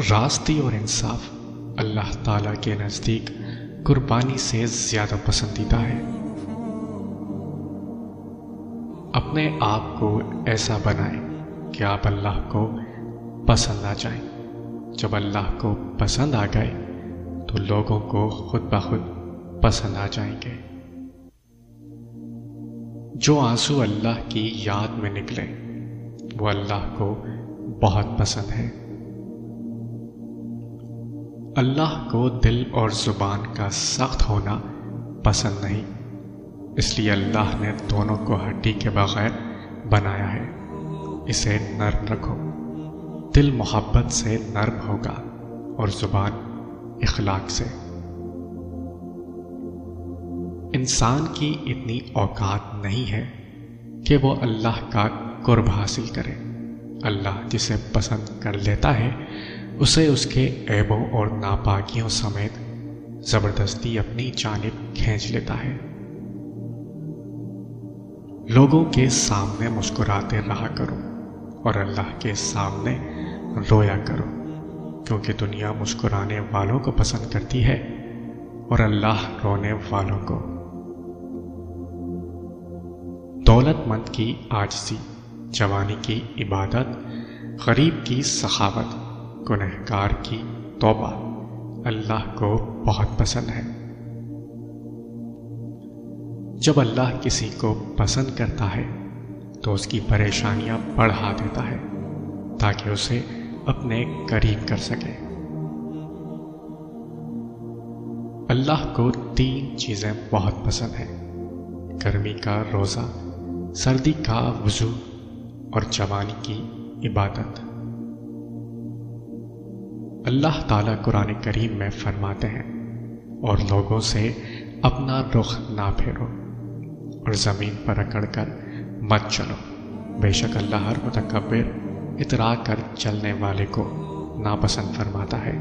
راستی اور انصاف اللہ تعالیٰ کے نزدیک قربانی سے زیادہ پسندیدہ ہے۔ اپنے آپ کو ایسا بنائیں کہ آپ اللہ کو پسند آ جائیں۔ جب اللہ کو پسند آ گئے تو لوگوں کو خود بخود پسند آ جائیں گے۔ جو آنسو اللہ کی یاد میں نکلے وہ اللہ کو بہت پسند ہے۔ اللہ کو دل اور زبان کا سخت ہونا پسند نہیں، اس لیے اللہ نے دونوں کو ہڈی کے بغیر بنایا ہے۔ اسے نرم رکھو، دل محبت سے نرم ہوگا اور زبان اخلاق سے۔ انسان کی اتنی اوقات نہیں ہے کہ وہ اللہ کا قرب حاصل کرے۔ اللہ جسے پسند کر لیتا ہے اسے اس کے عیبوں اور ناپاکیوں سمیت زبردستی اپنی جانب کھینچ لیتا ہے۔ لوگوں کے سامنے مسکراتے رہا کرو اور اللہ کے سامنے رویا کرو، کیونکہ دنیا مسکرانے والوں کو پسند کرتی ہے اور اللہ رونے والوں کو۔ دولت مند کی عاجزی، جوانی کی عبادت، غریب کی سخاوت، گنہگار کی توبہ اللہ کو بہت پسند ہے۔ جب اللہ کسی کو پسند کرتا ہے تو اس کی پریشانیاں بڑھا دیتا ہے تاکہ اسے اپنے قریب کر سکے۔ اللہ کو 3 چیزیں بہت پسند ہیں: گرمی کا روزہ، سردی کا وضو اور جوانی کی عبادت۔ اللہ تعالیٰ قرآن کریم میں فرماتے ہیں، اور لوگوں سے اپنا رخ نہ پھیرو اور زمین پر اکڑ کر مت چلو، بے شک اللہ ہر متکبر اترا کر چلنے والے کو ناپسند فرماتا ہے۔